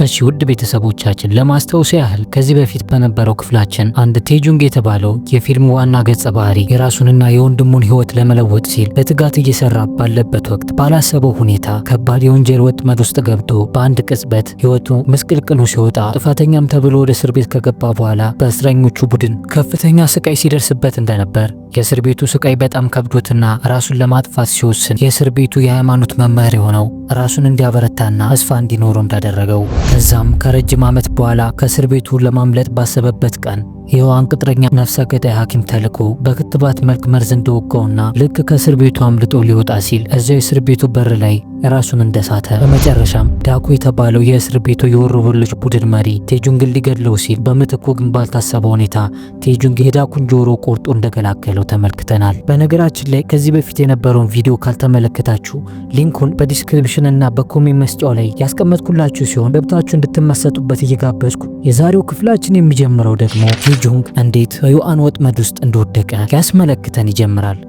እሺ ውድ ቤተሰቦቻችን ለማስታወስ ያህል ከዚህ በፊት በነበረው ክፍላችን አንድ ቴጁንግ የተባለው የፊልሙ ዋና ገጸ ባህሪ የራሱንና የወንድሙን ሕይወት ለመለወጥ ሲል በትጋት እየሰራ ባለበት ወቅት ባላሰበው ሁኔታ ከባድ የወንጀል ወጥመድ ውስጥ ገብቶ በአንድ ቅጽበት ሕይወቱ ምስቅልቅሉ ሲወጣ ጥፋተኛም ተብሎ ወደ እስር ቤት ከገባ በኋላ በእስረኞቹ ቡድን ከፍተኛ ስቃይ ሲደርስበት እንደነበር የእስር ቤቱ ስቃይ በጣም ከብዶትና ራሱን ለማጥፋት ሲወስን የእስር ቤቱ የሃይማኖት መምህር የሆነው ራሱን እንዲያበረታና ተስፋ እንዲኖረው እንዳደረገው ከዛም ከረጅም ዓመት በኋላ ከእስር ቤቱ ለማምለጥ ባሰበበት ቀን የዋን ቅጥረኛ ነፍሰ ገዳይ ሐኪም ተልኮ በክትባት መልክ መርዝ እንደወጋውና ልክ ከእስር ቤቱ አምልጦ ሊወጣ ሲል እዚያው የእስር ቤቱ በር ላይ ራሱን እንደሳተ በመጨረሻም ዳኩ የተባለው የእስር ቤቱ የወሮበሎች ቡድን መሪ ቴጁንግን ሊገድለው ሲል በምትኩ ግን ባልታሰበ ሁኔታ ቴጁንግ የዳኩን ጆሮ ቆርጦ እንደገላገለው ተመልክተናል። በነገራችን ላይ ከዚህ በፊት የነበረውን ቪዲዮ ካልተመለከታችሁ ሊንኩን በዲስክሪፕሽን እና በኮሜንት መስጫው ላይ ያስቀመጥኩላችሁ ሲሆን ገብታችሁ እንድትመሰጡበት እየጋበዝኩ የዛሬው ክፍላችን የሚጀምረው ደግሞ ቴጁንግ እንዴት በዩአን ወጥመድ ውስጥ እንደወደቀ ያስመለክተን ይጀምራል።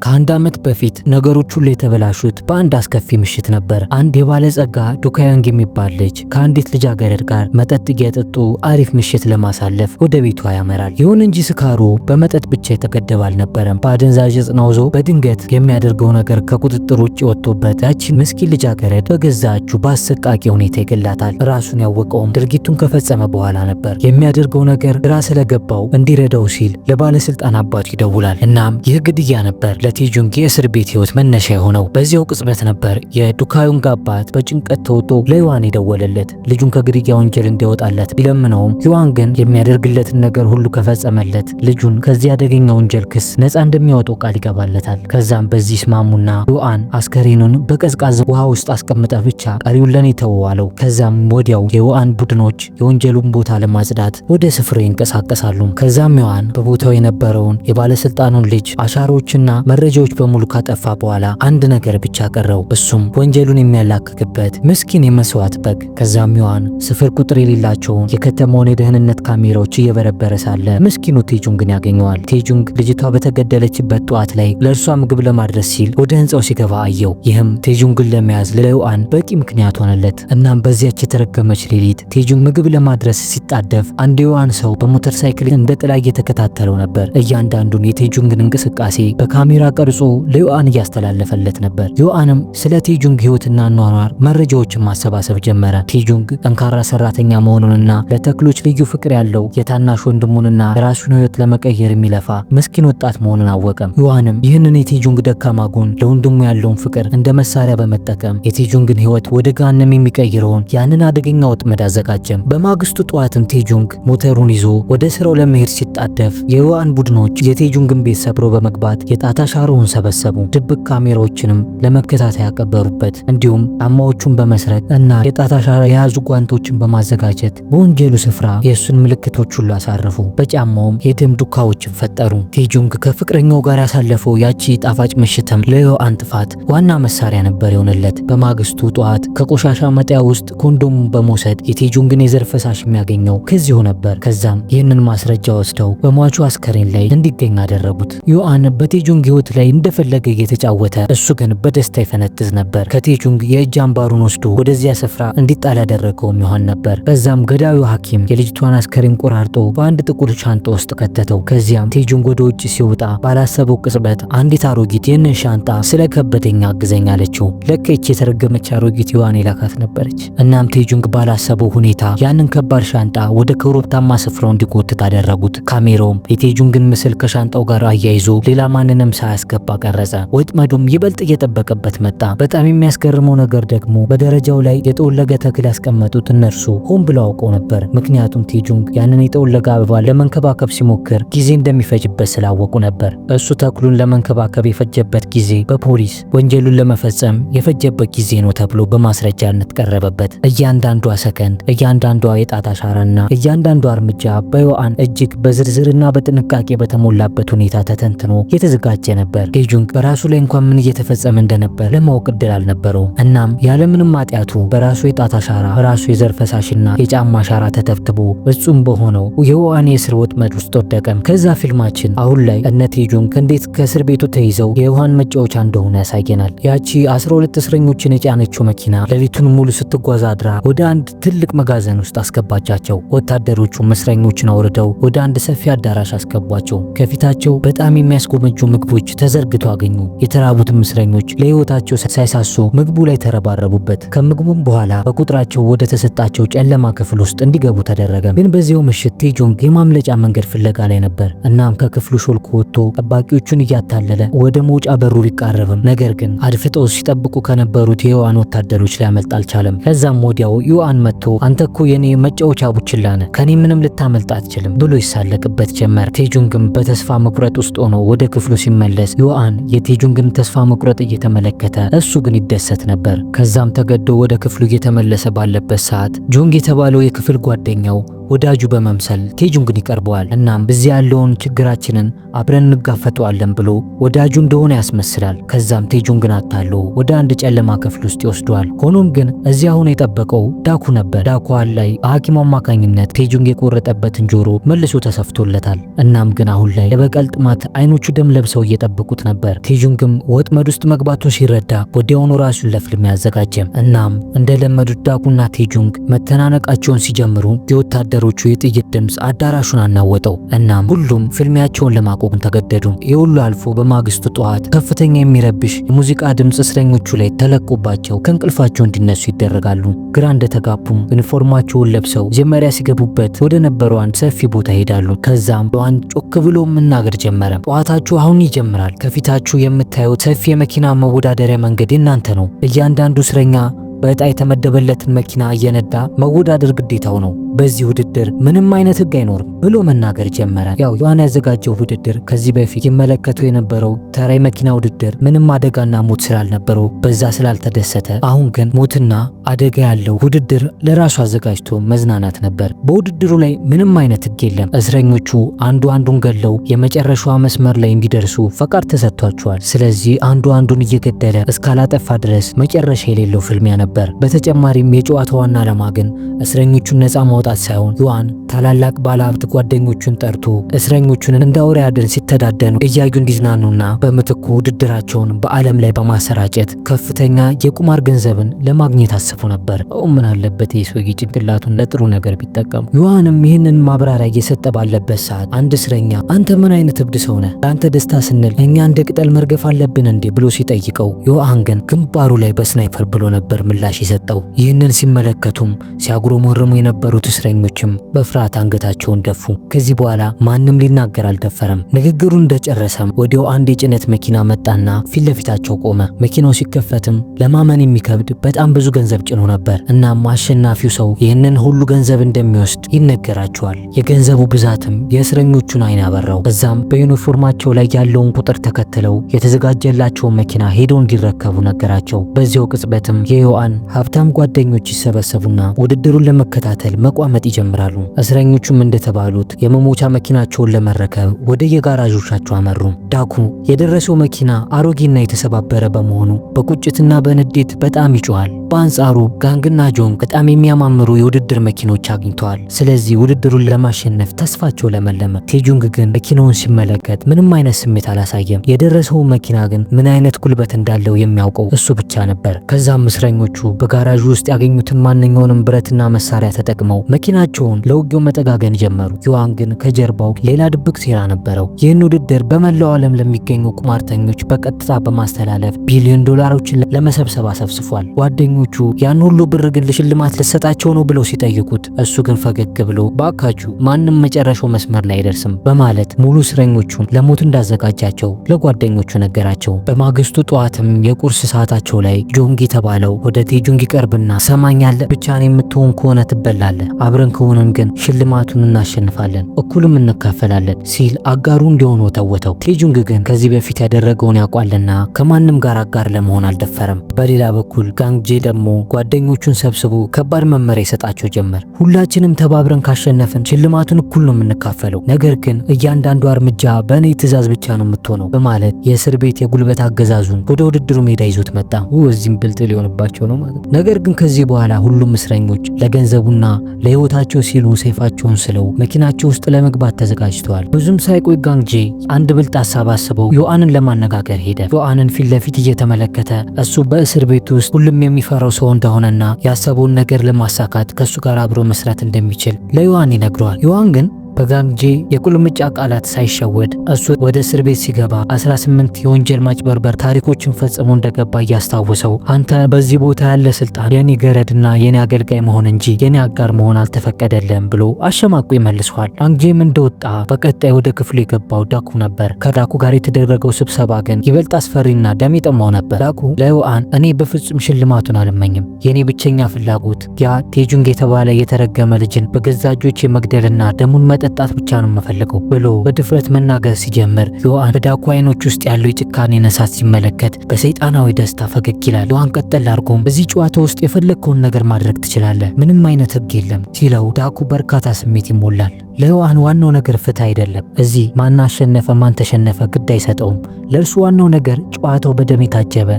ከአንድ ዓመት በፊት ነገሮች ሁሉ የተበላሹት በአንድ አስከፊ ምሽት ነበር። አንድ የባለጸጋ ዱካዮንግ የሚባል ልጅ ከአንዲት ልጃገረድ ጋር መጠጥ እየጠጡ አሪፍ ምሽት ለማሳለፍ ወደ ቤቷ ያመራል። ይሁን እንጂ ስካሩ በመጠጥ ብቻ የተገደበ አልነበረም። በአደንዛዥ ዕፅ ነውዞ በድንገት የሚያደርገው ነገር ከቁጥጥር ውጭ ወጥቶበት ያቺን ምስኪን ልጃገረድ በገዛ እጁ በአሰቃቂ ሁኔታ ይገላታል። ራሱን ያወቀውም ድርጊቱን ከፈጸመ በኋላ ነበር። የሚያደርገው ነገር ግራ ስለገባው እንዲረዳው ሲል ለባለስልጣን አባቱ ይደውላል። እናም ይህ ግድያ ነበር ቴጁንግ የእስር ቤት ህይወት መነሻ የሆነው። በዚያው ቅጽበት ነበር የዱካዮንግ አባት በጭንቀት ተውጦ ለዩዋን የደወለለት ልጁን ከግድያ ወንጀል እንዲያወጣለት ቢለምነውም ዩዋን ግን የሚያደርግለትን ነገር ሁሉ ከፈጸመለት ልጁን ከዚህ አደገኛ ወንጀል ክስ ነፃ እንደሚያወጣው ቃል ይገባለታል። ከዛም በዚህ ስማሙና ዩዋን አስከሬኑን በቀዝቃዛ ውሃ ውስጥ አስቀምጠ ብቻ ቀሪውን ለኔ ተወዋለው። ከዛም ወዲያው የዩዋን ቡድኖች የወንጀሉን ቦታ ለማጽዳት ወደ ስፍራው ይንቀሳቀሳሉ። ከዛም ዩዋን በቦታው የነበረውን የባለስልጣኑን ልጅ አሻሮችና መረጃዎች በሙሉ ካጠፋ በኋላ አንድ ነገር ብቻ ቀረው። እሱም ወንጀሉን የሚያላክክበት ምስኪን የመስዋዕት በግ። ከዛም ዩዋን ስፍር ቁጥር የሌላቸውን የከተማውን የደህንነት ካሜራዎች እየበረበረ ሳለ ምስኪኑ ቴጁንግን ያገኘዋል። ቴጁንግ ልጅቷ በተገደለችበት ጠዋት ላይ ለእርሷ ምግብ ለማድረስ ሲል ወደ ህንፃው ሲገባ አየው። ይህም ቴጁንግን ለመያዝ ለዩዋን በቂ ምክንያት ሆነለት። እናም በዚያች የተረገመች ሌሊት ቴጁንግ ምግብ ለማድረስ ሲጣደፍ አንድ ዩዋን ሰው በሞተር ሳይክል እንደ ጥላ እየተከታተለው ነበር። እያንዳንዱን የቴጁንግን እንቅስቃሴ በካሜራ ቀርጾ ለዩአን እያስተላለፈለት ነበር። ዩአንም ስለ ቴጁንግ ህይወትና ኗኗር መረጃዎችን ማሰባሰብ ጀመረ። ቴጁንግ ጠንካራ ሰራተኛ መሆኑንና ለተክሎች ልዩ ፍቅር ያለው የታናሽ ወንድሙንና የራሱን ህይወት ለመቀየር የሚለፋ ምስኪን ወጣት መሆኑን አወቀም። ዩአንም ይህንን የቴጁንግ ደካማ ጎን ለወንድሙ ያለውን ፍቅር እንደ መሳሪያ በመጠቀም የቴጁንግን ህይወት ወደ ገሃነም የሚቀይረውን ያንን አደገኛ ወጥመድ አዘጋጀም። በማግስቱ ጠዋትም ቴጁንግ ሞተሩን ይዞ ወደ ስራው ለመሄድ ሲጣደፍ የዩአን ቡድኖች የቴጁንግን ቤት ሰብሮ በመግባት የጣታ ሻሮውን ሰበሰቡ። ድብቅ ካሜራዎችንም ለመከታተል ያቀበሩበት እንዲሁም ጫማዎቹን በመስረቅ እና የጣት አሻራ የያዙ ጓንቶችን በማዘጋጀት በወንጀሉ ስፍራ የእሱን ምልክቶች ሁሉ አሳረፉ። በጫማውም የደም ዱካዎችን ፈጠሩ። ቴጁንግ ከፍቅረኛው ጋር ያሳለፈው ያቺ ጣፋጭ ምሽትም ለዩአን ጥፋት ዋና መሳሪያ ነበር የሆነለት። በማግስቱ ጠዋት ከቆሻሻ መጣያ ውስጥ ኮንዶሙን በመውሰድ የቴጁንግን የዘር ፈሳሽ የሚያገኘው ከዚሁ ነበር። ከዛም ይህንን ማስረጃ ወስደው በሟቹ አስከሬን ላይ እንዲገኝ አደረጉት። ዩአን በቴጁንግ ህይወት ላይ እንደፈለገ እየተጫወተ እሱ ግን በደስታ ይፈነጥዝ ነበር። ከቴጁንግ የእጅ አምባሩን ወስዶ ወደዚያ ስፍራ እንዲጣል ያደረገውም ይሆን ነበር። በዛም ገዳዩ ሐኪም የልጅቷን አስከሬን ቆራርጦ በአንድ ጥቁር ሻንጣ ውስጥ ከተተው። ከዚያም ቴጁንግ ወደ ውጭ ሲወጣ ባላሰበው ቅጽበት አንዲት አሮጊት ይህንን ሻንጣ ስለከበደኝ አግዘኝ አለችው። ለካ ይህች የተረገመች አሮጊት ዩዋን የላካት ነበረች። እናም ቴጁንግ ባላሰበው ሁኔታ ያንን ከባድ ሻንጣ ወደ ኮረብታማ ስፍራው እንዲጎትት አደረጉት። ካሜራውም የቴጁንግን ምስል ከሻንጣው ጋር አያይዞ ሌላ ማንንም ሳያስገባ ቀረጸ። ወጥመዱም ይበልጥ እየጠበቀበት መጣ። በጣም የሚያስገርመው ነገር ደግሞ በደረጃው ላይ የጠወለገ ተክል ያስቀመጡት እነርሱ ሆን ብለው አውቀው ነበር። ምክንያቱም ቴጁንግ ያንን የጠወለገ አበባ ለመንከባከብ ሲሞክር ጊዜ እንደሚፈጅበት ስላወቁ ነበር። እሱ ተክሉን ለመንከባከብ የፈጀበት ጊዜ በፖሊስ ወንጀሉን ለመፈጸም የፈጀበት ጊዜ ነው ተብሎ በማስረጃነት ቀረበበት። እያንዳንዷ ሰከንድ፣ እያንዳንዷ የጣት አሻራና እያንዳንዷ እርምጃ በዩአን እጅግ በዝርዝርና በጥንቃቄ በተሞላበት ሁኔታ ተተንትኖ የተዘጋጀ ነበር። ቴጁንግ በራሱ ላይ እንኳን ምን እየተፈጸመ እንደነበር ለማወቅ እድል አልነበረው። እናም ያለምንም ኃጢአቱ በራሱ የጣት አሻራ፣ በራሱ የዘር ፈሳሽና የጫማ አሻራ ተተብትቦ ፍጹም በሆነው የዮአን የእስር ወጥመድ ውስጥ ወደቀም። ከዛ ፊልማችን አሁን ላይ እነ ቴጁንግ እንዴት ከእስር ቤቱ ተይዘው የዮአን መጫወቻ እንደሆነ ያሳየናል። ያቺ 12 እስረኞችን የጫነችው መኪና ሌሊቱን ሙሉ ስትጓዝ አድራ ወደ አንድ ትልቅ መጋዘን ውስጥ አስገባቻቸው። ወታደሮቹ እስረኞችን አውርደው ወደ አንድ ሰፊ አዳራሽ አስገቧቸው። ከፊታቸው በጣም የሚያስጎመጁ ምግቦች ተዘርግተው አገኙ። የተራቡትም እስረኞች ለህይወታቸው ሳይሳሱ ምግቡ ላይ ተረባረቡበት። ከምግቡም በኋላ በቁጥራቸው ወደ ተሰጣቸው ጨለማ ክፍል ውስጥ እንዲገቡ ተደረገ። ግን በዚያው ምሽት ቴጁንግ የማምለጫ መንገድ ፍለጋ ላይ ነበር። እናም ከክፍሉ ሾልኮ ወጥቶ ጠባቂዎቹን እያታለለ ወደ መውጫ በሩ ቢቃረብም ነገር ግን አድፍጠው ሲጠብቁ ከነበሩት የዮአን ወታደሮች ሊያመልጥ አልቻለም። ከዛም ወዲያው ዮአን መጥቶ አንተ እኮ የኔ መጫወቻ ቡችላ ነህ፣ ከኔ ምንም ልታመልጥ አትችልም ብሎ ይሳለቅበት ጀመር። ቴጁንግም በተስፋ መቁረጥ ውስጥ ሆኖ ወደ ክፍሉ ሲመለስ ዮአን የቴጁንግን ተስፋ መቁረጥ እየተመለከተ እሱ ግን ይደሰት ነበር። ከዛም ተገዶ ወደ ክፍሉ እየተመለሰ ባለበት ሰዓት ጆንግ የተባለው የክፍል ጓደኛው ወዳጁ በመምሰል ቴጁንግን ይቀርበዋል። እናም በዚህ ያለውን ችግራችንን አብረን እንጋፈጠዋለን ብሎ ወዳጁ እንደሆነ ያስመስላል። ከዛም ቴጁንግን አታሎ ወደ አንድ ጨለማ ክፍል ውስጥ ይወስደዋል። ሆኖም ግን እዚያ ሆኖ የጠበቀው ዳኩ ነበር። ዳኩ ላይ በሐኪሙ አማካኝነት ቴጁንግ የቆረጠበትን ጆሮ መልሶ ተሰፍቶለታል። እናም ግን አሁን ላይ ለበቀል ጥማት አይኖቹ ደም ለብሰው እየጠበቁት ነበር። ቴጁንግም ወጥመድ ውስጥ መግባቱን ሲረዳ ወዲያውኑ ራሱን ለፍልም ያዘጋጀም። እናም እንደለመዱት ዳኩና ቴጁንግ መተናነቃቸውን ሲጀምሩ የወታደሮቹ የጥይት ድምፅ አዳራሹን አናወጠው። እናም ሁሉም ፍልሚያቸውን ለማቆም ተገደዱ። የሁሉ አልፎ በማግስቱ ጠዋት ከፍተኛ የሚረብሽ የሙዚቃ ድምፅ እስረኞቹ ላይ ተለቆባቸው ከእንቅልፋቸው እንዲነሱ ይደረጋሉ። ግራ እንደተጋቡም ዩኒፎርማቸውን ለብሰው መጀመሪያ ሲገቡበት ወደ ነበረው አንድ ሰፊ ቦታ ይሄዳሉ። ከዛም በአንድ ጮክ ብሎ መናገር ጀመረ። ጠዋታችሁ አሁን ይጀምራል። ከፊታችሁ የምታዩት ሰፊ የመኪና መወዳደሪያ መንገድ የናንተ ነው። እያንዳንዱ እስረኛ በዕጣ የተመደበለትን መኪና እየነዳ መወዳደር ግዴታው ነው። በዚህ ውድድር ምንም አይነት ህግ አይኖርም ብሎ መናገር ጀመረ። ያው ዮአን ያዘጋጀው ውድድር ከዚህ በፊት ይመለከተው የነበረው ተራ መኪና ውድድር ምንም አደጋና ሞት ስላልነበረው በዛ ስላልተደሰተ አሁን ግን ሞትና አደጋ ያለው ውድድር ለራሱ አዘጋጅቶ መዝናናት ነበር። በውድድሩ ላይ ምንም አይነት ህግ የለም። እስረኞቹ አንዱ አንዱን ገለው የመጨረሻው መስመር ላይ እንዲደርሱ ፈቃድ ተሰጥቷቸዋል። ስለዚህ አንዱ አንዱን እየገደለ እስካላጠፋ ድረስ መጨረሻ የሌለው ፍልሚያ ነበር። በተጨማሪም የጨዋታው ዋና ዓላማ ግን እስረኞቹን ነፃ ማውጣት ሳይሆን ዮአን ታላላቅ ባለሀብት ጓደኞቹን ጠርቶ እስረኞቹን እንደ አውሬ አደን ሲተዳደኑ እያዩ እንዲዝናኑና በምትኩ ውድድራቸውን በዓለም ላይ በማሰራጨት ከፍተኛ የቁማር ገንዘብን ለማግኘት አስቦ ነበር። ምን አለበት የሰውዬ ጭንቅላቱን ለጥሩ ነገር ቢጠቀሙ። ዮአንም ይህንን ማብራሪያ እየሰጠ ባለበት ሰዓት አንድ እስረኛ አንተ ምን አይነት እብድ ሰው ነህ? ለአንተ ደስታ ስንል እኛ እንደ ቅጠል መርገፍ አለብን እንዴ ብሎ ሲጠይቀው ዮአን ግን ግንባሩ ላይ በስናይፐር ብሎ ነበር ምላሽ የሰጠው። ይህንን ሲመለከቱም ሲያጉረመርሙ የነበሩት እስረኞችም በፍርሃት አንገታቸውን ደፉ። ከዚህ በኋላ ማንም ሊናገር አልደፈረም። ንግግሩን እንደጨረሰም ወዲያው አንድ የጭነት መኪና መጣና ፊት ለፊታቸው ቆመ። መኪናው ሲከፈትም ለማመን የሚከብድ በጣም ብዙ ገንዘብ ጭኖ ነበር። እናም አሸናፊው ሰው ይህንን ሁሉ ገንዘብ እንደሚወስድ ይነገራቸዋል። የገንዘቡ ብዛትም የእስረኞቹን አይን አበራው። በዛም በዩኒፎርማቸው ላይ ያለውን ቁጥር ተከትለው የተዘጋጀላቸውን መኪና ሄደው እንዲረከቡ ነገራቸው። በዚያው ቅጽበትም የዮአን ሀብታም ጓደኞች ይሰበሰቡና ውድድሩን ለመከታተል መቋመጥ ይጀምራሉ። እስረኞቹም እንደተባሉት የመሞቻ መኪናቸውን ለመረከብ ወደ የጋራዦቻቸው አመሩ። ዳኩ የደረሰው መኪና አሮጌና የተሰባበረ በመሆኑ በቁጭትና በንዴት በጣም ይጮሃል። በአንጻሩ ጋንግና ጆንግ በጣም የሚያማምሩ የውድድር መኪኖች አግኝተዋል። ስለዚህ ውድድሩን ለማሸነፍ ተስፋቸው ለመለመ። ቴጁንግ ግን መኪናውን ሲመለከት ምንም አይነት ስሜት አላሳየም። የደረሰው መኪና ግን ምን አይነት ጉልበት እንዳለው የሚያውቀው እሱ ብቻ ነበር። ከዛም እስረኞቹ በጋራዡ ውስጥ ያገኙትን ማንኛውንም ብረትና መሳሪያ ተጠቅመው መኪናቸውን ለውጊያው መጠጋገን ጀመሩ። ዮአን ግን ከጀርባው ሌላ ድብቅ ሴራ ነበረው። ይህን ውድድር በመላው ዓለም ለሚገኙ ቁማርተኞች በቀጥታ በማስተላለፍ ቢሊዮን ዶላሮችን ለመሰብሰብ አሰብስፏል። ጓደኞቹ ያን ሁሉ ብር ግን ለሽልማት ልሰጣቸው ነው ብለው ሲጠይቁት እሱ ግን ፈገግ ብሎ ባካችሁ ማንም መጨረሻው መስመር ላይ አይደርስም በማለት ሙሉ እስረኞቹን ለሞት እንዳዘጋጃቸው ለጓደኞቹ ነገራቸው። በማግስቱ ጠዋትም የቁርስ ሰዓታቸው ላይ ጆንግ የተባለው ወደ ቴጁንግ ይቀርብና ሰማኛለህ፣ ብቻን የምትሆን ከሆነ ትበላለህ፣ አብረን ከሆነም ግን ሽልማቱን እናሸንፋለን፣ እኩልም እንካፈላለን ሲል አጋሩ እንዲሆን ወተወተው። ቴጁንግ ግን ከዚህ በፊት ያደረገውን ያውቋልና ከማንም ጋር አጋር ለመሆን አልደፈረም። በሌላ በኩል ጋንግጄ ደግሞ ጓደኞቹን ሰብስቦ ከባድ መመሪያ ይሰጣቸው ጀመር። ሁላችንም ተባብረን ካሸነፍን ሽልማቱን እኩል ነው የምንካፈለው፣ ነገር ግን እያንዳንዱ እርምጃ በእኔ ትዕዛዝ ብቻ ነው የምትሆነው በማለት የእስር ቤት የጉልበት አገዛዙን ወደ ውድድሩ ሜዳ ይዞት መጣ። እዚህም ብልጥ ሊሆንባቸው ነው ማለት። ነገር ግን ከዚህ በኋላ ሁሉም እስረኞች ለገንዘቡና ለህይወታቸው ሲሉ ሰይፋቸውን ስለው መኪናቸው ውስጥ ለመግባት ተዘጋጅተዋል። ብዙም ሳይቆይ ጋንግ ጄ አንድ ብልጥ ሀሳብ አስበው ዮአንን ለማነጋገር ሄደ። ዮአንን ፊት ለፊት እየተመለከተ እሱ በእስር ቤት ውስጥ ሁሉም የሚፈራው ሰው እንደሆነና ያሰበውን ነገር ለማሳካት ከሱ ጋር አብሮ መስራት እንደሚችል ለዮአን ይነግረዋል። ዮአን ግን በጋንግ ጄ የቁልምጫ ቃላት ሳይሸወድ እሱ ወደ እስር ቤት ሲገባ 18 የወንጀል ማጭበርበር ታሪኮችን ፈጽሞ እንደገባ እያስታወሰው አንተ በዚህ ቦታ ያለ ስልጣን የኔ ገረድና የኔ አገልጋይ መሆን እንጂ የኔ አጋር መሆን አልተፈቀደለም ብሎ አሸማቆ ይመልሰዋል። ጋንግ ጄም እንደወጣ በቀጣይ ወደ ክፍሉ የገባው ዳኩ ነበር። ከዳኩ ጋር የተደረገው ስብሰባ ግን ይበልጥ አስፈሪና ደም የጠማው ነበር። ዳኩ ለዮአን እኔ በፍጹም ሽልማቱን አልመኝም፣ የኔ ብቸኛ ፍላጎት ያ ቴጁንግ የተባለ የተረገመ ልጅን በገዛ እጆቼ መግደልና ደሙን ጠጣት ብቻ ነው የምፈልገው ብሎ በድፍረት መናገር ሲጀምር ዮአን በዳኩ አይኖች ውስጥ ያለው የጭካኔ ነሳት ሲመለከት በሰይጣናዊ ደስታ ፈገግ ይላል። ዮአን ቀጠል አድርጎም በዚህ ጨዋታ ውስጥ የፈለግከውን ነገር ማድረግ ትችላለህ፣ ምንም አይነት ህግ የለም ሲለው ዳኩ በርካታ ስሜት ይሞላል። ለዮአን ዋናው ነገር ፍትህ አይደለም። እዚህ ማን አሸነፈ ማን ተሸነፈ ግድ አይሰጠውም። ለእርሱ ዋናው ነገር ጨዋታው በደም የታጀበ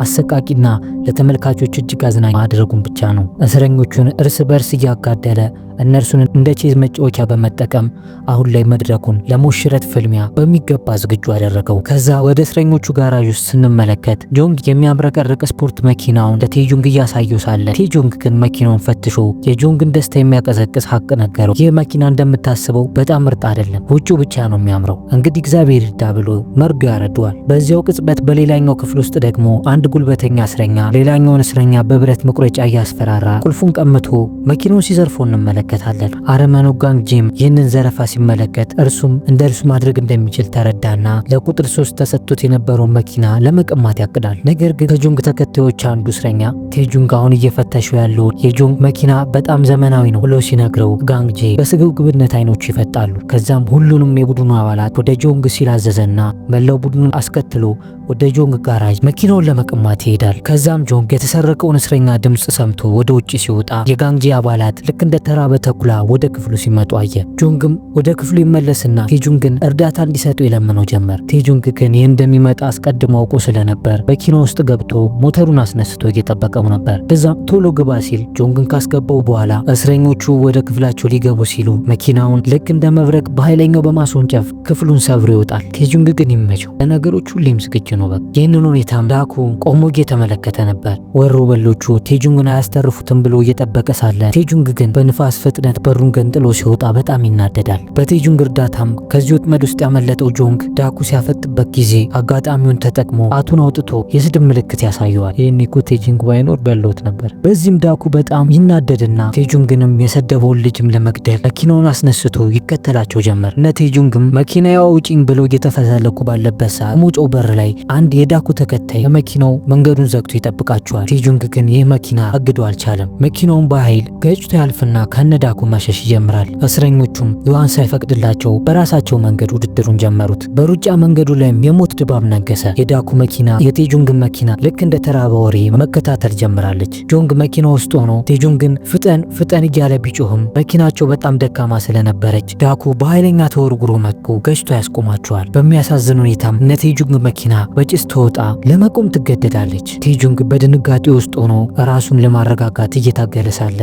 አሰቃቂና ለተመልካቾች እጅግ አዝናኝ ማድረጉን ብቻ ነው። እስረኞቹን እርስ በርስ እያጋደለ እነርሱን እንደ ቼዝ መጫወቻ በመጠቀም አሁን ላይ መድረኩን ለሞሽረት ፍልሚያ በሚገባ ዝግጁ አደረገው። ከዛ ወደ እስረኞቹ ጋራዥ ውስጥ ስንመለከት ጆንግ የሚያብረቀርቅ ስፖርት መኪናውን ለቴጁንግ እያሳየው ሳለ ቴጁንግ ግን መኪናውን ፈትሾ የጆንግን ደስታ የሚያቀዘቅዝ ሀቅ ነገረው። ይህ መኪና እንደምታስበው በጣም ምርጥ አይደለም፣ ውጪው ብቻ ነው የሚያምረው፣ እንግዲህ እግዚአብሔር ይርዳ ብሎ መርዶ ያረደዋል። በዚያው ቅጽበት በሌላኛው ክፍል ውስጥ ደግሞ አንድ ጉልበተኛ እስረኛ ሌላኛውን እስረኛ በብረት መቁረጫ እያስፈራራ ቁልፉን ቀምቶ መኪናውን ሲዘርፈው እንመለከታለን። አረመኔው ጋንግ ጄም ይህንን ዘረፋ ሲመለከት እርሱም እንደ እርሱ ማድረግ እንደሚችል ተረዳና ለቁጥር 3 ተሰጥቶት የነበረውን መኪና ለመቀማት ያቅዳል። ነገር ግን ከጆንግ ተከታዮች አንዱ እስረኛ ቴጁንግ አሁን እየፈተሹ ያለው የጆንግ መኪና በጣም ዘመናዊ ነው ብሎ ሲነግረው ጋንግ ጄ በስግብግብነት አይኖቹ ይፈጣሉ። ከዛም ሁሉንም የቡድኑ አባላት ወደ ጆንግ ሲላዘዘና መላው ቡድኑን አስከትሎ ወደ ጆንግ ጋራጅ መኪናውን ለመቀማት ይሄዳል። ከዛም ጆንግ የተሰረቀውን እስረኛ ድምጽ ሰምቶ ወደ ውጪ ሲወጣ የጋንግ ጄ አባላት ልክ እንደ ተራበ ተኩላ ወደ ክፍሉ ሲመጡ አየ። ጆንግም ወደ ክፍሉ ይመለስና ቴጁንግን እርዳታ እንዲሰጡ ይለምነው ጀመር። ቴጁንግ ግን ይህ እንደሚመጣ አስቀድሞ አውቆ ስለነበር መኪና ውስጥ ገብቶ ሞተሩን አስነስቶ እየጠበቀው ነበር። ከዛም ቶሎ ግባ ሲል ጆንግን ካስገባው በኋላ እስረኞቹ ወደ ክፍላቸው ሊገቡ ሲሉ መኪናውን ልክ እንደ መብረቅ በኃይለኛው በማስወንጨፍ ክፍሉን ሰብሮ ይወጣል። ቴጁንግ ግን ይመቸው ለነገሮች ሁሌም ዝግጁ ነው። በቃ ይህንን ሁኔታም ዳኩ ቆሞ እየተመለከተ ነበር። ወሮ በሎቹ ቴጁንግን አያስተርፉትም ብሎ እየጠበቀ ሳለ ቴጁንግ ግን በንፋስ ፍጥነት በሩን ገንጥሎ ሲወጣ በጣም ይናደዳል። በቴጁንግ እርዳታም ከዚህ ወጥመድ ውስጥ ያመለጠው ጆንግ ዳኩ ሲያፈጥበት ጊዜ አጋጣሚውን ተጠቅሞ ጣቱን አውጥቶ የስድብ ምልክት ያሳየዋል። ይህኔ እኮ ቴጁንግ ባይኖር በሎት ነበር። በዚህም ዳኩ በጣም ይናደድና ቴጁንግንም የሰደበውን ልጅም ለመግደል መኪናውን አስነስቶ ይከተላቸው ጀመር። እነ ቴጁንግም መኪናዋ ውጪኝ ብሎ እየተፈተለኩ ባለበት ሰዓት ሙጮው በር ላይ አንድ የዳኩ ተከታይ የመኪናው መንገዱን ዘግቶ ይጠብቃቸዋል። ቴጁንግ ግን ይህ መኪና አግዶ አልቻለም። መኪናውን በኃይል ገጭቶ ያልፍና ከነዳኩ መሸሽ ይጀምራል። እስረኞቹም ዮአን ሳይፈቅድላቸው በራሳቸው መንገድ ውድድሩን ጀመሩት። በሩጫ መንገዱ ላይም የሞት ድባብ ነገሰ። የዳኩ መኪና የቴጁንግን መኪና ልክ እንደ ተራበ ወሬ መከታተል ጀምራለች። ጆንግ መኪና ውስጥ ሆኖ ቴጁንግን ፍጠን ፍጠን እያለ ቢጮህም መኪናቸው በጣም ደካማ ስለነበረች ዳኩ በኃይለኛ ተወርጉሮ መጥቶ ገጭቶ ያስቆማቸዋል። በሚያሳዝን ሁኔታም እነ ቴጁንግ መኪና በጭስ ተወጣ ለመቆም ትገደዳለች። ቴጁንግ በድንጋጤ ውስጥ ሆኖ ራሱን ለማረጋጋት እየታገለ ሳለ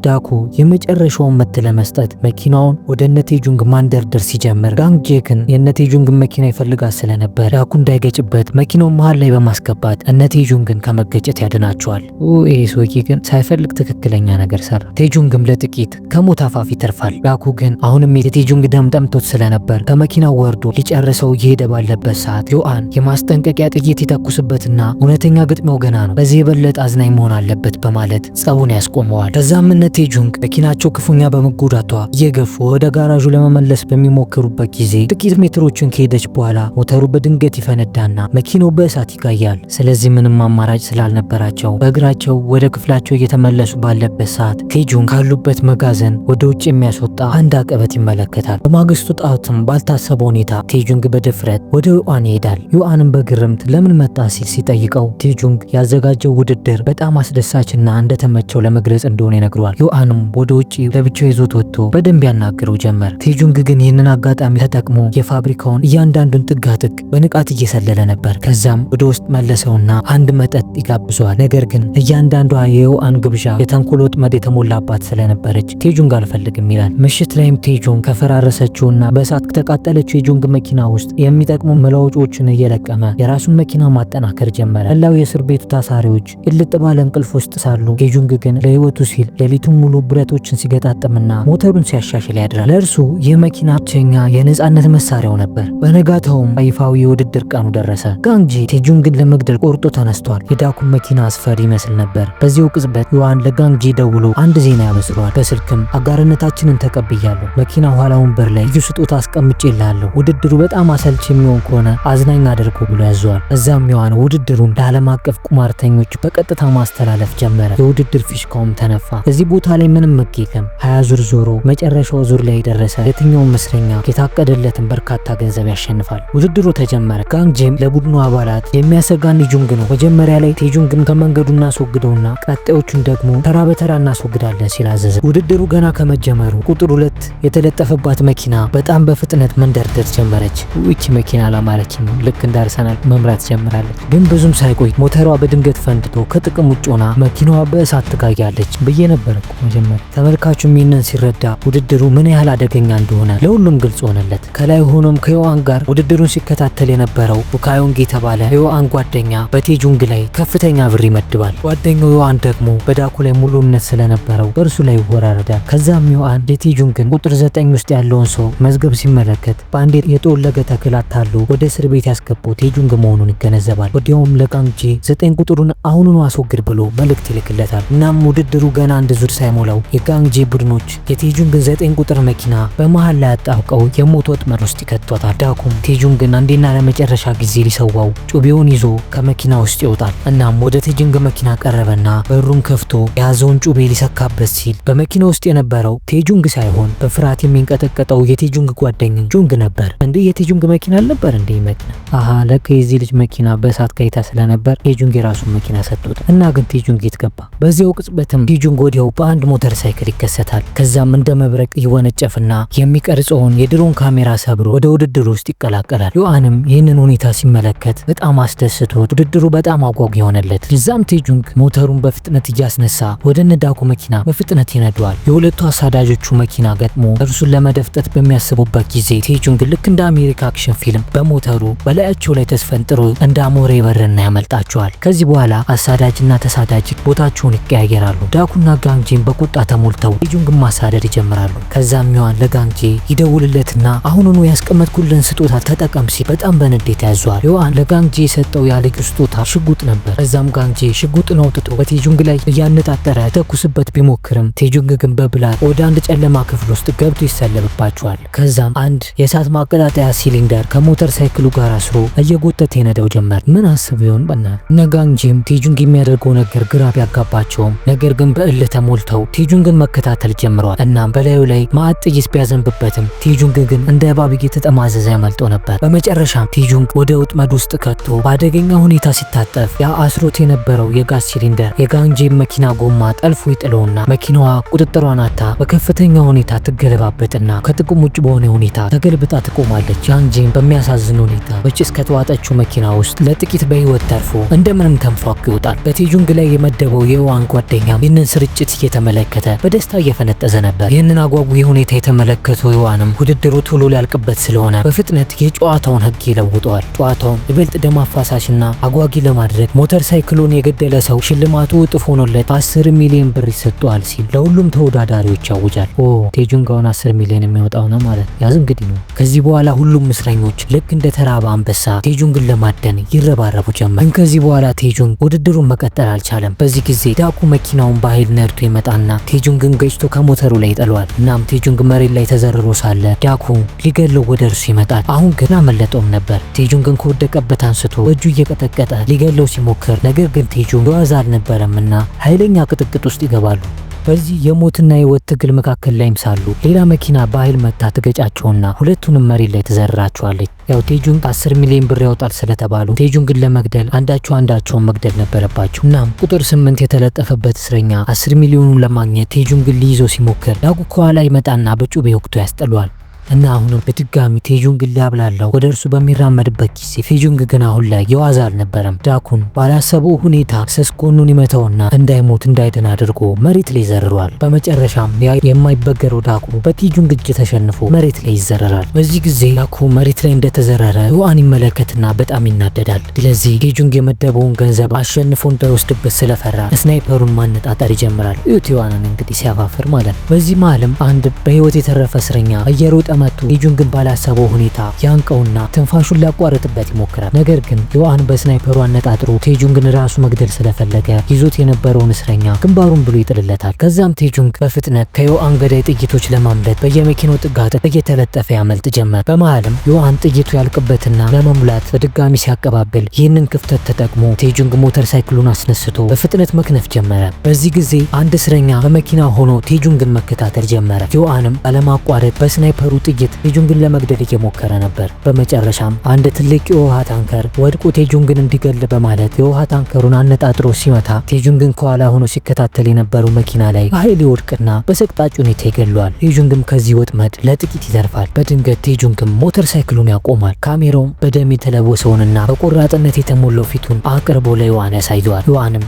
ዳኩ የመጨረሻውን መት ለመስጠት መኪናውን ወደ እነ ቴጁንግ ማንደርደር ሲጀምር ጋንግ ጄ ግን የእነ ቴጁንግን መኪና ይፈልጋት ስለነበር ዳኩ እንዳይገጭበት መኪናውን መሃል ላይ በማስገባት እነ ቴጁንግን ከመገጨት ያድናቸዋል። ይሄ ሰውዬ ግን ሳይፈልግ ትክክለኛ ነገር ሰራ። ቴጁንግም ለጥቂት ከሞት አፋፍ ይተርፋል። ዳኩ ግን አሁንም የቴጁንግ ደም ጠምቶት ስለነበር ከመኪናው ወርዶ ሊጨርሰው እየሄደ ባለበት ሰዓት ዮአን የማስጠንቀቂያ ጥይት ይተኩስበትና እውነተኛ ግጥሚያው ገና ነው፣ በዚህ የበለጠ አዝናኝ መሆን አለበት በማለት ጸቡን ያስቆመዋል። ከዛም እነ ቴጁንግ መኪናቸው ክፉኛ በመጎዳቷ እየገፉ ወደ ጋራዡ ለመመለስ በሚሞክሩበት ጊዜ ጥቂት ሜትሮችን ከሄደች በኋላ ሞተሩ በድንገት ይፈነዳና መኪናው በእሳት ይጋያል። ስለዚህ ምንም አማራጭ ስላልነበራቸው በእግራቸው ወደ ክፍላቸው እየተመለሱ ባለበት ሰዓት ቴጁንግ ካሉበት መጋዘን ወደ ውጭ የሚያስወጣ አንድ አቀበት ይመለከታል። በማግስቱ ጣትም ባልታሰበ ሁኔታ ቴጁንግ በድፍረት ወደ ዮአን ይሄዳል። ዮአንም በግፍ በግርምት ለምን መጣ ሲል ሲጠይቀው ቴጁንግ ያዘጋጀው ውድድር በጣም አስደሳችና እንደተመቸው ለመግለጽ እንደሆነ ይነግረዋል። ዮአንም ወደ ውጪ ለብቻው ይዞት ወጥቶ በደንብ ያናግረው ጀመር። ቴጁንግ ግን ይህንን አጋጣሚ ተጠቅሞ የፋብሪካውን እያንዳንዱን ጥጋጥግ በንቃት እየሰለለ ነበር። ከዛም ወደ ውስጥ መለሰውና አንድ መጠጥ ይጋብዘዋል። ነገር ግን እያንዳንዷ የዮአን ግብዣ የተንኮል ወጥመድ የተሞላባት ስለነበረች ቴጁንግ አልፈልግም ይላል። ምሽት ላይም ቴጁንግ ከፈራረሰችውና በእሳት ከተቃጠለችው የጁንግ መኪና ውስጥ የሚጠቅሙ መለዋወጫዎችን እየለቀመ የራሱን መኪና ማጠናከር ጀመረ። መላው የእስር ቤቱ ታሳሪዎች እልጥ ባለ እንቅልፍ ውስጥ ሳሉ ቴጁንግ ግን ለህይወቱ ሲል ሌሊቱን ሙሉ ብረቶችን ሲገጣጥምና ሞተሩን ሲያሻሽል ያድራል። ለእርሱ ይህ መኪና ብቸኛ የነጻነት መሳሪያው ነበር። በነጋታውም ይፋዊ የውድድር ቀኑ ደረሰ። ጋንግጂ ቴጁንግን ለመግደል ቆርጦ ተነስቷል። የዳኩን መኪና አስፈሪ ይመስል ነበር። በዚሁ ቅጽበት ዮአን ለጋንግጂ ደውሎ አንድ ዜና ያበስረዋል። በስልክም አጋርነታችንን ተቀብያለሁ፣ መኪና ኋላ ወንበር ላይ ልዩ ስጦታ አስቀምጬልሃለሁ፣ ውድድሩ በጣም አሰልች የሚሆን ከሆነ አዝናኝ አድርጎ ብሎ ያዘዋል። እዛም ዮአን ውድድሩን ለዓለም አቀፍ ቁማርተኞች በቀጥታ ማስተላለፍ ጀመረ። የውድድር ፊሽካውም ተነፋ። እዚህ ቦታ ላይ ምንም ህግ የለም። 20 ዙር ዞሮ መጨረሻው ዙር ላይ የደረሰ የትኛውም እስረኛ የታቀደለትን በርካታ ገንዘብ ያሸንፋል። ውድድሩ ተጀመረ። ጋንግጂም ለቡድኑ አባላት የሚያሰጋን ቴጁንግ ነው። መጀመሪያ ላይ ቴጁንግን ከመንገዱ እናስወግደውና ቀጣዮቹን ደግሞ ተራ በተራ እናስወግዳለን ሲል አዘዘ። ውድድሩ ገና ከመጀመሩ ቁጥር 2 የተለጠፈባት መኪና በጣም በፍጥነት መንደርደር ጀመረች። ይቺ መኪና አላማረችም። ልክ እንደ አርሰናል መምራት ጀምራለች። ግን ብዙም ሳይቆይ ሞተሯ በድንገት ፈንድቶ ከጥቅም ውጭ ሆና መኪናዋ በእሳት ትጋያለች ብዬ ነበር እኮ መጀመሪያ። ተመልካቹም ይህንን ሲረዳ ውድድሩ ምን ያህል አደገኛ እንደሆነ ለሁሉም ግልጽ ሆነለት። ከላይ ሆኖም ከዮአን ጋር ውድድሩን ሲከታተል የነበረው ቡካዮንግ የተባለ የዮአን ጓደኛ በቴጁንግ ላይ ከፍተኛ ብር ይመድባል። ጓደኛው ዮአን ደግሞ በዳኩ ላይ ሙሉ እምነት ስለነበረው በእርሱ ላይ ይወራረዳል። ከዛም ዮአን የቴጁንግን ቁጥር 9 ውስጥ ያለውን ሰው መዝገብ ሲመለከት በአንድ የጠወለገ ተክል አታሎ ወደ እስር ቤት ያስገባው ቴጁንግ መሆኑን ይገነዘባል። ወዲያውም ለጋንግጂ 9 ቁጥሩን አሁኑኑ አስወግድ ብሎ መልእክት ይልክለታል። እናም ውድድሩ ገና አንድ ዙር ሳይሞላው የጋንግጂ ቡድኖች የቴጁንግን 9 ቁጥር መኪና በመሃል ላይ አጣብቀው የሞት ወጥመድ ውስጥ ይከቷታል። ዳኩም ቴጁንግን አንዴና ለመጨረሻ ጊዜ ሊሰዋው ጩቤውን ይዞ ከመኪና ውስጥ ይወጣል። እናም ወደ ቴጁንግ መኪና ቀረበና በሩን ከፍቶ የያዘውን ጩቤ ሊሰካበት ሲል በመኪና ውስጥ የነበረው ቴጁንግ ሳይሆን በፍርሃት የሚንቀጠቀጠው የቴጁንግ ጓደኛ ጁንግ ነበር። እንዴ የቴጁንግ መኪና አልነበር እንዴ መኪና? አሃ ለካ የዚህ ልጅ መኪና በእሳት ጋይታ ስለነበር ቴጁንግ የራሱን መኪና ሰጥቶት እና ግን ቴጁንግ የት ገባ? በዚያው ቅጽበትም ቴጁንግ ወዲያው በአንድ ሞተር ሳይክል ይከሰታል። ከዛም እንደ መብረቅ ይወነጨፍና የሚቀርጸውን የድሮን ካሜራ ሰብሮ ወደ ውድድሩ ውስጥ ይቀላቀላል። ዮአንም ይህንን ሁኔታ ሲመለከት በጣም አስደስቶት ውድድሩ በጣም አጓጊ ሆነለት። እዛም ቴጁንግ ሞተሩን በፍጥነት እያስነሳ ወደ ነዳኩ መኪና በፍጥነት ይነደዋል። የሁለቱ አሳዳጆቹ መኪና ገጥሞ እርሱን ለመደፍጠት በሚያስቡበት ጊዜ ቴጁንግ ልክ እንደ አሜሪካ አክሽን ፊልም በሞተሩ በላያቸው ላይ ተስፈንጥሮ እንደ አሞሬ ይበርና ያመልጣቸዋል። ከዚህ በኋላ አሳዳጅና ተሳዳጅ ቦታቸውን ይቀያየራሉ። ዳኩና ጋንግጂን በቁጣ ተሞልተው ቴጁንግን ማሳደድ ይጀምራሉ። ከዛም ዮአን ለጋንግጂ ይደውልለትና አሁኑኑ ያስቀመጥኩልን ስጦታ ተጠቀም ሲል በጣም በንዴት ያዟል። ዮአን ለጋንግጂ የሰጠው ያልዩ ስጦታ ሽጉጥ ነበር። ከዛም ጋንግጂ ሽጉጥን አውጥቶ በቴጁንግ ላይ እያነጣጠረ ተኩስበት ቢሞክርም ቴጁንግ ግን በብላት ወደ አንድ ጨለማ ክፍል ውስጥ ገብቶ ይሰለብባቸዋል። ከዛም አንድ የእሳት ማቀጣጠያ ሲሊንደር ከሞተር ሳይክሉ ጋር አስሮ እየጎተተ ይነዳው ጀመር። ምን አስብ ይሆን በና? ጋንግጂም ቴጁንግ የሚያደርገው ነገር ግራ ቢያጋባቸውም ነገር ግን በእልህ ተሞልተው ቴጁንግን መከታተል ጀምረዋል። እናም በላዩ ላይ ማዕት ጥይት ቢያዘንብበትም ቴጁንግ ግን እንደ እባብ እየተጠማዘዘ ያመልጠው ነበር። በመጨረሻም ቴጁንግ ወደ ውጥመድ ውስጥ ከቶ በአደገኛ ሁኔታ ሲታጠፍ ያ አስሮት የነበረው የጋዝ ሲሊንደር የጋንግጂ መኪና ጎማ ጠልፎ ይጥለውና መኪናዋ ቁጥጥሯን አታ በከፍተኛ ሁኔታ ትገለባበጥና ከጥቅም ውጭ በሆነ ሁኔታ ተገልብጣ ትቆማለች። ጋንግጂም በሚያሳዝን ሁኔታ በጭስ ከተዋጠችው መኪና ውስጥ ለጥቂት በህይወት ተርፎ እንደምንም ተንፏቅ ይወጣል። በቴጁንግ ላይ የመደበው የዮአን ጓደኛ ይህንን ስርጭት እየተመለከተ በደስታ እየፈነጠዘ ነበር። ይህንን አጓጉ ሁኔታ የተመለከተው ዮአንም ውድድሩ ቶሎ ሊያልቅበት ስለሆነ በፍጥነት የጨዋታውን ህግ ይለውጠዋል። ጨዋታውን ይበልጥ ደም አፋሳሽና አጓጊ ለማድረግ ሞተር ሳይክሉን የገደለ ሰው ሽልማቱ እጥፍ ሆኖለት 10 ሚሊዮን ብር ይሰጠዋል ሲል ለሁሉም ተወዳዳሪዎች ያውጃል። ቴጁንግ አሁን 10 ሚሊዮን የሚወጣው ነው ማለት ያዝ እንግዲህ ነው። ከዚህ በኋላ ሁሉም እስረኞች ልክ እንደ ተራበ አንበሳ ቴጁንግን ለማደን ይረባረቡ ጀመር። ግን ከዚህ በኋላ ቴጁንግ ውድድሩን መቀጠል አልቻለም። በዚህ ጊዜ ዳኩ መኪናውን በኃይል ነድቶ ይመጣና ቴጁንግን ገጭቶ ከሞተሩ ላይ ይጠለዋል። እናም ቴጁንግ መሬት ላይ ተዘርሮ ሳለ ዳኩ ሊገለው ወደ እርሱ ይመጣል። አሁን ግን አመለጠውም ነበር። ቴጁንግን ከወደቀበት አንስቶ እጁ እየቀጠቀጠ ሊገለው ሲሞክር ነገር ግን ቴጁንግ የዋዛ አልነበረምና ኃይለኛ ቅጥቅጥ ውስጥ ይገባሉ። በዚህ የሞትና የህይወት ትግል መካከል ላይም ሳሉ ሌላ መኪና በኃይል መታ ትገጫቸውና ሁለቱንም መሬት ላይ ትዘርራቸዋለች። ያው ቴጁንግ 10 ሚሊዮን ብር ያወጣል ስለተባሉ ቴጁንግን ለመግደል አንዳቸውን መግደል ነበረባቸው። እናም ቁጥር 8 የተለጠፈበት እስረኛ 10 ሚሊዮኑን ለማግኘት ቴጁንግን ሊይዞ ሲሞክር ዳኩ ከኋላ ይመጣና በጩቤ ወቅቶ ያስጥለዋል። እና አሁንም በድጋሚ ቴጁንግ ሊያብላላው ወደ እርሱ በሚራመድበት ጊዜ ቴጁንግ ግን አሁን ላይ የዋዛ አልነበረም። ዳኩን ባላሰበው ሁኔታ ሰስ ጎኑን ይመታውና እንዳይሞት እንዳይድን አድርጎ መሬት ላይ ይዘርሯል። በመጨረሻም የማይበገረው ዳኩ በቴጁንግ እጅ ተሸንፎ መሬት ላይ ይዘረራል። በዚህ ጊዜ ዳኩ መሬት ላይ እንደተዘረረ ዮአን ይመለከትና በጣም ይናደዳል። ስለዚህ ቴጁንግ የመደበውን ገንዘብ አሸንፎ እንዳይወስድበት ስለፈራ ስናይፐሩን ማነጣጠር ይጀምራል። ዮአንን እንግዲህ ሲያፋፍር ማለት ነው። በዚህ መሃልም አንድ በህይወት የተረፈ እስረኛ እየሮጠ መጥቶ ቴጁንግን ባላሰበው ሁኔታ ያንቀውና ትንፋሹን ሊያቋርጥበት ይሞክራል። ነገር ግን ዮአን በስናይፐሩ አነጣጥሮ ቴጁንግን ራሱ መግደል ስለፈለገ ይዞት የነበረውን እስረኛ ግንባሩን ብሎ ይጥልለታል። ከዛም ቴጁንግ በፍጥነት ከዮአን ገዳይ ጥይቶች ለማምለጥ በየመኪናው ጥጋት እየተለጠፈ ያመልጥ ጀመር። በመሃልም ዮአን ጥይቱ ያልቅበትና ለመሙላት በድጋሚ ሲያቀባብል ይህንን ክፍተት ተጠቅሞ ቴጁንግ ሞተር ሳይክሉን አስነስቶ በፍጥነት መክነፍ ጀመረ። በዚህ ጊዜ አንድ እስረኛ በመኪና ሆኖ ቴጁንግን መከታተል ጀመረ። ዮአንም ባለማቋረጥ በስናይፐሩ ጥይት ቴጁንግን ለመግደል እየሞከረ ነበር። በመጨረሻም አንድ ትልቅ የውሃ ታንከር ወድቆ ቴጁንግን እንዲገል በማለት የውሃ ታንከሩን አነጣጥሮ ሲመታ ቴጁንግን ከኋላ ሆኖ ሲከታተል የነበረው መኪና ላይ በኃይል ይወድቅና በሰቅጣጭ ሁኔታ ይገለዋል። ቴጁንግም ከዚህ ወጥመድ ለጥቂት ይተርፋል። በድንገት ቴጁንግም ሞተር ሳይክሉን ያቆማል። ካሜራውም በደም የተለወሰውንና በቆራጥነት የተሞላው ፊቱን አቅርቦ ለዮአን ያሳየዋል። ዮአንም